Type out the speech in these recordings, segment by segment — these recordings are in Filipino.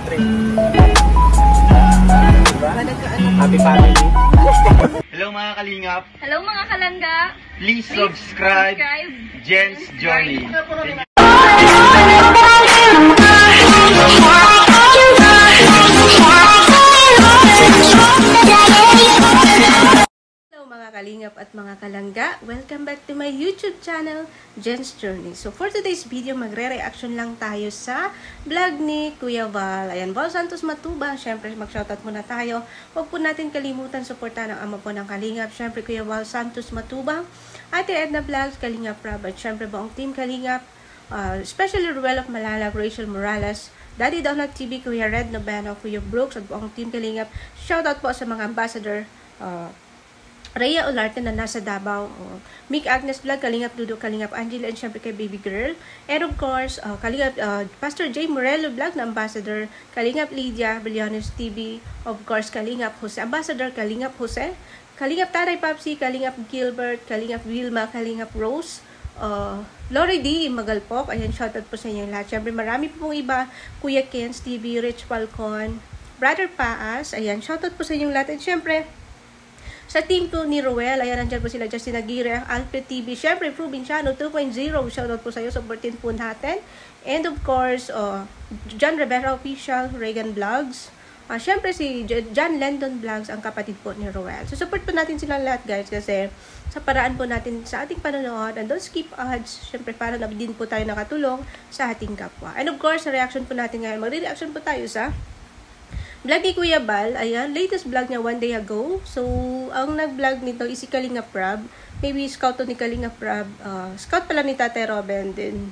3. Diba? Happy family. Hello mga kalingap. Hello mga kalangga. Please subscribe Jen's Journey. Mga kalingap at mga kalangga, welcome back to my YouTube channel, Jen's Journey. So for today's video, magre-reaction lang tayo sa vlog ni Kuya Val. Ayan, Val Santos Matubang. Siyempre, mag-shoutout muna tayo. Huwag po natin kalimutan suportahan ang ama po ng kalingap. Siyempre, Kuya Val Santos Matubang, Ate Edna Vlogs, Kalingap Rob, at siyempre buong team Kalingap, especially Ruel of Malala, Rachel Morales, Daddy Donald TV, Kuya Red Nobeno, Kuya Brooks, at buong team Kalingap. Shoutout po sa mga ambassador, Rhea Olarte na nasa Davao, Mick Agnes Vlog, Kalingap Dudo, Kalingap Angela, and syempre kay Baby Girl. And of course, Kalingap, Pastor J. Morello Vlog na Ambassador, Kalingap Lydia, Brillones TV, of course, Kalingap Jose, Ambassador, Kalingap Jose, Kalingap Taray Papsi, Kalingap Gilbert, Kalingap Wilma, Kalingap Rose, Lori D. Magalpok, ayan, shoutout po sa inyo lahat. Syempre, marami po pong iba, Kuya Ken's TV, Rich Falcon, Brother Paas, ayan, shoutout po sa inyong lahat. And syempre, sa team po ni Ruel, ayan, nandyan po sila Justin Aguirre, Alfred TV, syempre, Provinciano 2.0, shoutout po sa iyo, supportin po natin. And of course, John Rivera Official, Reagan Vlogs, syempre si John Lendon Vlogs, ang kapatid po ni Ruel. So, support po natin silang lahat, guys, kasi sa paraan po natin sa ating panonood, and don't skip ads, syempre, para na din po tayo nakatulong sa ating kapwa. And of course, sa reaction po natin ngayon, magre-reaction po tayo sa vlog ni Kuya Val, ayan, latest vlog niya one day ago. So, ang nag-vlog nito is si Kalingap Rob. Maybe scout to ni Kalingap Rob. Scout pala ni Tate Robin, din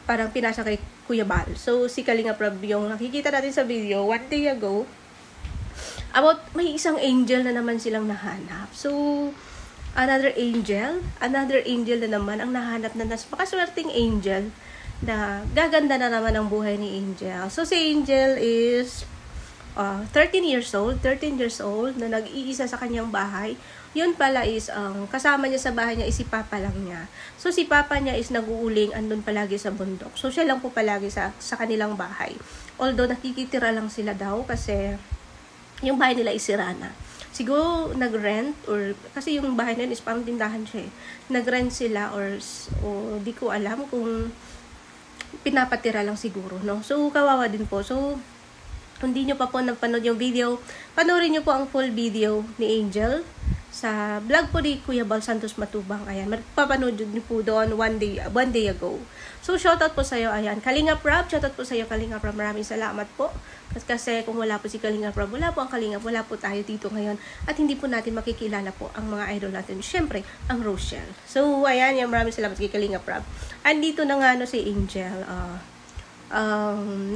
parang pinasa kay Kuya Val. So, si Kalingap Rob yung nakikita natin sa video one day ago. About, may isang angel na naman silang nahanap. So, another angel na naman ang nahanap na napakaswerteng angel na gaganda na naman ang buhay ni Angel. So, si Angel is 13 years old na nag-iisa sa kanyang bahay. Yun pala is kasama niya sa bahay niya is si Papa lang niya. So si Papa niya is nag-uuling, andun palagi sa bundok. So siya lang po palagi sa kanilang bahay. Although nakikitira lang sila daw kasi yung bahay nila is sira na. Siguro nag-rent or kasi yung bahay nila is parang tindahan siya eh. Nag-rent sila or di ko alam kung pinapatira lang siguro, no? So kawawa din po. So kung di nyo pa po napanood yung video, panoorin nyo po ang full video ni Angel sa vlog po ni Kuya Val Santos Matubang. Ayan, magpapanood nyo po doon one day ago. So, shoutout po sa'yo, ayan. Kalingap Rob, shoutout po sa'yo, Kalingap Rob. Maraming salamat po. Kasi kung wala po si Kalingap Rob, wala po ang Kalingap, wala po tayo dito ngayon. At hindi po natin makikilala po ang mga idol natin. Siyempre, ang Rochelle. So, ayan, yan, maraming salamat kay Kalingap Rob. Andito na nga si Angel,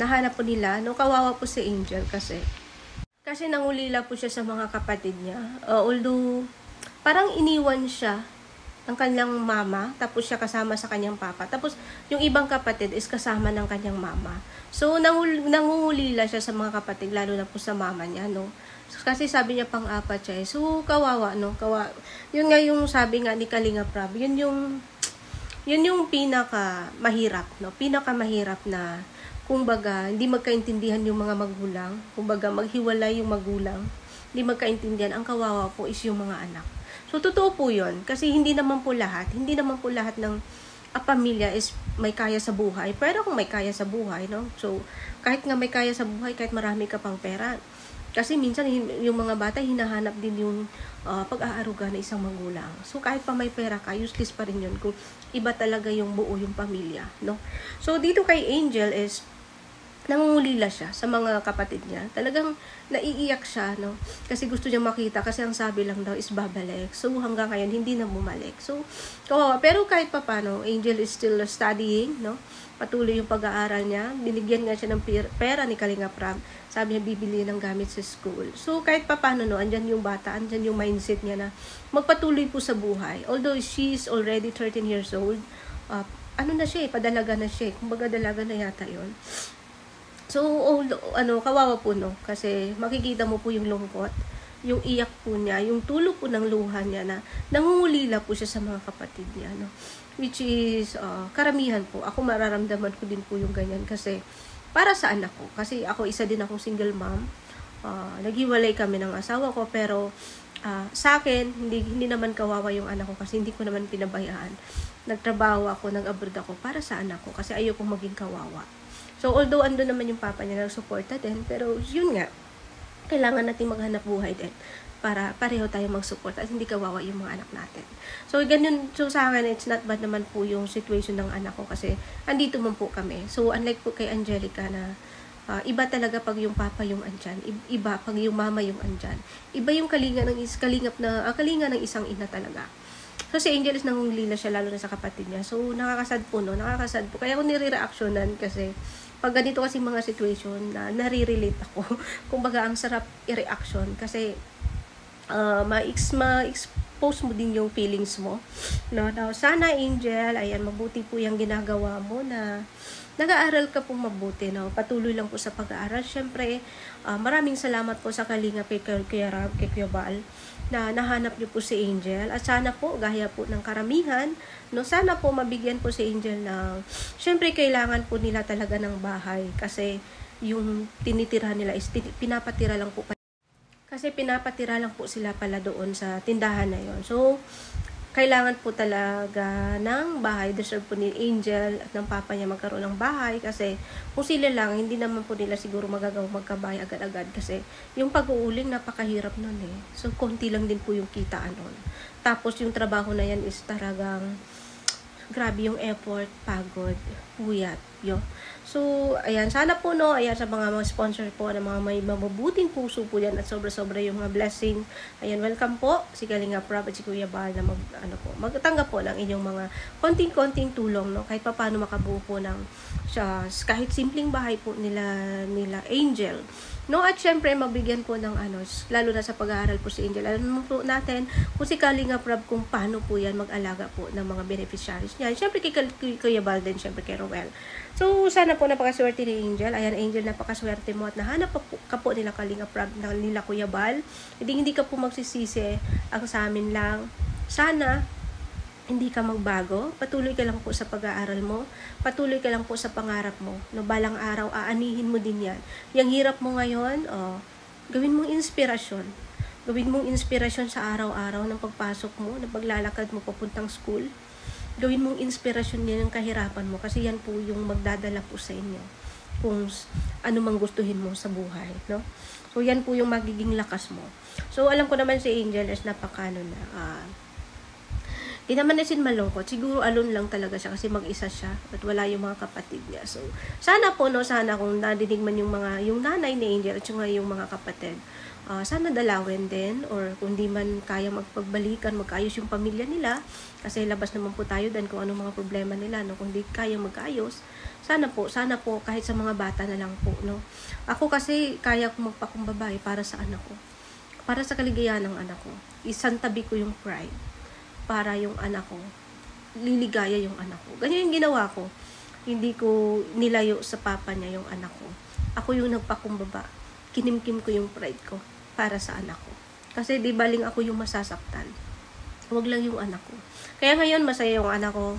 nahanap po nila, no, kawawa po si Angel kasi nangulila po siya sa mga kapatid niya. Although parang iniwan siya ng kanyang mama, tapos siya kasama sa kanyang papa, tapos yung ibang kapatid is kasama ng kanyang mama. So nangungulila siya sa mga kapatid, lalo na po sa mama niya, no. Kasi sabi niya pang-apat siya. So kawawa, no, yun nga yung sabi nga ni Kalingap Rob, yun yung pinaka-mahirap, no? Pinaka-mahirap na, kumbaga, hindi magkaintindihan yung mga magulang. Kumbaga, maghiwalay yung magulang. Hindi magkaintindihan. Ang kawawa po is yung mga anak. So, totoo po yun. Kasi hindi naman po lahat ng pamilya is may kaya sa buhay. Pero kung may kaya sa buhay, no? So, kahit nga may kaya sa buhay, kahit marami ka pang pera, kasi minsan yung mga bata hinahanap din yung pag-aaruga na isang magulang. So kahit pa may pera ka, useless pa rin yun kung iba talaga yung buo yung pamilya, no? So dito kay Angel is nangungulila siya sa mga kapatid niya. Talagang naiiyak siya, no? Kasi gusto niya makita, kasi ang sabi lang daw is babalik. So hanggang ngayon hindi na bumalik. So kawawa, pero kahit pa paano, Angel is still studying, no? Patuloy yung pag-aaral niya. Binigyan nga siya ng pera ni Kalingap Rob. Sabi niya, bibili ng gamit sa school. So, kahit pa paano, no, andyan yung bata, andyan yung mindset niya na magpatuloy po sa buhay. Although she is already 13 years old, na siya padalaga na siya. Kumbaga, dalaga na yata yun. So, kawawa po, no? Kasi makikita mo po yung lungkot, yung iyak po niya, yung tulog po ng luha niya na nangungulila po siya sa mga kapatid niya, no? Which is, karamihan po. Ako mararamdaman ko din po yung ganyan kasi para sa anak ko. Kasi ako, isa din akong single mom. Naghiwalay kami ng asawa ko, pero sa akin, hindi naman kawawa yung anak ko kasi hindi ko naman pinabayaan. Nagtrabaho ako, nag-abroad ako para sa anak ko kasi ayoko maging kawawa. So, although ando naman yung papa niya, nagsuporta din, pero yun nga, kailangan natin maghanap buhay din para pareho tayo mag-support at hindi kawawa yung mga anak natin. So, ganyan. So, sa akin, it's not bad naman po yung situation ng anak ko kasi andito man po kami. So, unlike po kay Angelica na iba talaga pag yung papa yung andyan, iba pag yung mama yung andyan. Iba yung kalinga ng isang ina talaga. So, si Angel is nangungulila siya, lalo na sa kapatid niya. So, nakakasad po, no? Nakakasad po. Kaya ako nire-reactionan kasi pag ganito kasi mga situation na nare-relate ako. Kumbaga, ang sarap i-reaction kasi ma-expose mo din yung feelings mo. No? Now, sana, Angel, ayan, mabuti po yung ginagawa mo na nag-aaral ka pong mabuti. No? Patuloy lang po sa pag-aaral. Siyempre, maraming salamat po sa kalinga kay Kuya Rab, kay Kuya Bal, na nahanap niyo po si Angel. At sana po, gaya po ng karamihan, no, sana po mabigyan po si Angel ng, siyempre, kailangan po nila talaga ng bahay. Kasi yung tinitira nila is pinapatira lang po. Kasi pinapatira lang po sila pala doon sa tindahan na yon. So, kailangan po talaga ng bahay. Deserve po ni Angel at ng papa niya magkaroon ng bahay. Kasi kung sila lang, hindi naman po nila siguro magagawang magkabahay agad-agad. Kasi yung pag-uuling, napakahirap nun eh. So, konti lang din po yung kitaan nun. Tapos, yung trabaho na yan is talagang grabe yung effort, pagod, puyat, yo. So, ayan, sana po, no, ayan, sa mga sponsor po, na mga may mabubuting puso po yan at sobra-sobra yung mga blessing. Ayan, welcome po, si Kalinga Prab at si Kuya Bal na magtanggap po ng inyong mga konting-konting tulong, no, kahit pa paano makabuo po ng kahit simpleng bahay po nila Angel. No, at syempre, mabigyan po ng lalo na sa pag-aaral po si Angel. Alam po natin kung si Kalinga Prab kung paano po yan mag-alaga po ng mga beneficiaries niya. Syempre, kay Kuya Bal din, syempre kay Roel. So, sana po napakaswerte ni Angel. Ayan, Angel, napakaswerte mo at nahanap ka po nila Kalinga Prab, nila Kuya Bal. Hindi ka po magsisisi. Ang sa amin lang, sana hindi ka magbago. Patuloy ka lang po sa pag-aaral mo. Patuloy ka lang po sa pangarap mo. No, balang araw, aanihin mo din yan. Yung hirap mo ngayon, gawin mong inspirasyon. Gawin mong inspirasyon sa araw-araw ng pagpasok mo, ng paglalakad mo papuntang school. Gawin mong inspirasyon din ng kahirapan mo kasi yan po yung magdadala po sa inyo kung ano mang gustuhin mo sa buhay. No? So, yan po yung magiging lakas mo. So, alam ko naman si Angel is di naman na malungkot. Siguro alone lang talaga siya kasi mag-isa siya at wala yung mga kapatid niya. So, sana po, no, sana kung nadinig man yung nanay ni Angel at yung mga kapatid, sana dalawin din or kung di man kaya magpagbalikan, magkaayos yung pamilya nila kasi labas naman po tayo din kung anong mga problema nila, no? Kung di kaya magkaayos, sana po kahit sa mga bata na lang po, no? Ako kasi kaya kong magpakumbabay para sa anak ko. Para sa kaligayahan ng anak ko. Isantabi ko yung pride para yung anak ko, liligaya yung anak ko. Ganyan yung ginawa ko. Hindi ko nilayo sa papa niya yung anak ko. Ako yung nagpakumbaba. Kinimkim ko yung pride ko para sa anak ko. Kasi di baling ako yung masasaktan. Huwag lang yung anak ko. Kaya ngayon, masaya yung anak ko.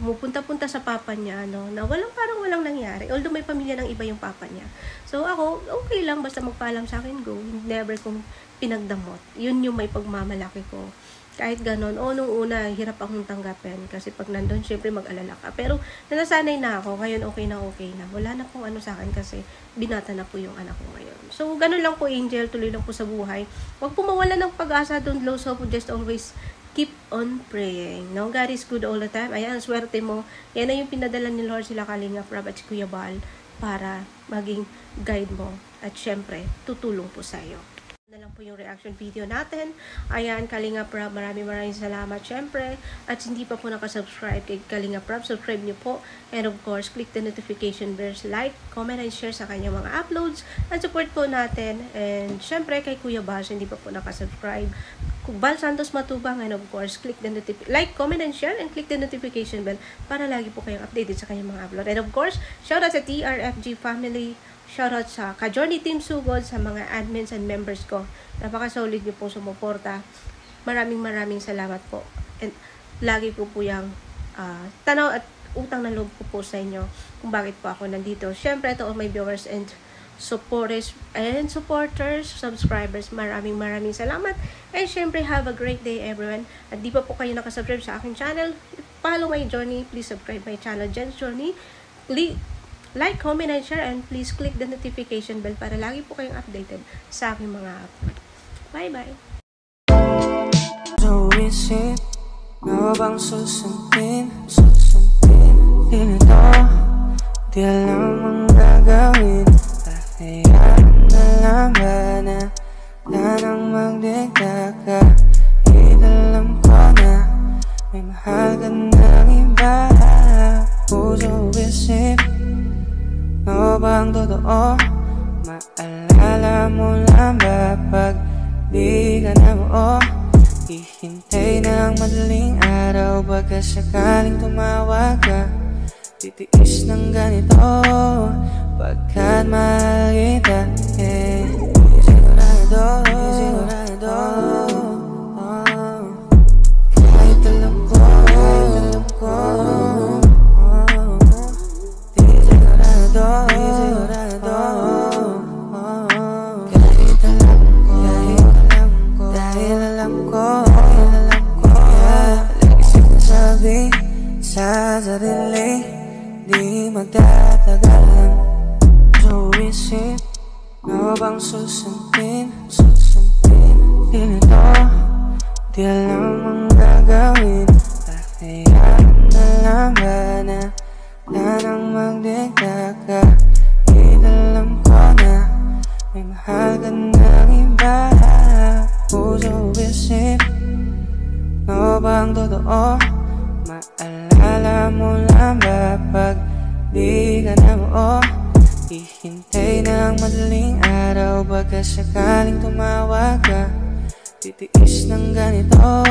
Pumupunta-punta sa papa niya, no, na parang walang nangyari. Although may pamilya ng iba yung papa niya. So ako, okay lang, basta magpaalam sa akin, go. Never kong pinagdamot. Yun yung may pagmamalaki ko. Kahit ganon, nung una, hirap akong tanggapin. Kasi pag nandun, syempre mag-alala ka. Pero, nasanay na ako. Ngayon, okay na. Wala na pong sa akin kasi binata na po yung anak ko ngayon. So, ganon lang po, Angel. Tuloy lang po sa buhay. Huwag po mawala ng pag-asa. Don't lose hope. Just always keep on praying. No? God is good all the time. Ayan, swerte mo. Yan na yung pinadala ni Lord sila Kalinga Prab at si Kuya Bal para maging guide mo. At syempre, tutulong po sa iyo. Na lang po yung reaction video natin. Ayan, Kalinga Prab, maraming salamat syempre. At hindi pa po nakasubscribe kay Kalinga Prab, subscribe niyo po. And of course, click the notification bells, like, comment, and share sa kanyang mga uploads. At support po natin. And syempre, kay Kuya Bal, hindi pa po nakasubscribe. Bal Santos Matubang, and of course, click the like, comment, and share, and click the notification bell para lagi po kayong updated sa kanyang mga upload. And of course, shout out sa TRFG family, shoutout sa Ka-Journey Team Sugod, sa mga admins and members ko. Napaka-solid niyo po sumuporta. Maraming salamat po. And lagi ko po yung tanaw at utang na loob ko po sa inyo kung bakit po ako nandito. Syempre, to all my viewers and supporters, subscribers, maraming salamat. And syempre, have a great day everyone. At di pa po kayo nakasubscribe sa aking channel, follow my journey. Please subscribe my channel, Jen's Journey. Please like, comment, and share. And please click the notification bell para lagi po kayong updated sa aking mga upload. Bye-bye! So isip mo bang susundin di nito, di alam ang gagawin. Hayaan na lang ba na nang magdikta ka? Alam ko na may mahal ka ng iba. Puso isip mo bang totoo? Maalala mo lang ba pag di ka na buo? Hihintay ng madaling araw, baka sakaling tumawag ka. Titiis ng ganito pagkat mahal kita. Sigurado kahit alam ko di sigurado kahit alam ko dahil alam ko lagi sinasabi sa sarili di magtatagal. So isip mo bang susundin di nito, di alam ang gagawin. Hayaan na lang ba na nang magdikta ka? Alam ko na may mahal ka ng iba. Puso isip mo bang totoo? Maalala mo lang ba pag di ka na buo? Hihintay ng madaling araw, baka sakaling tumawag ka. Titiis ng ganito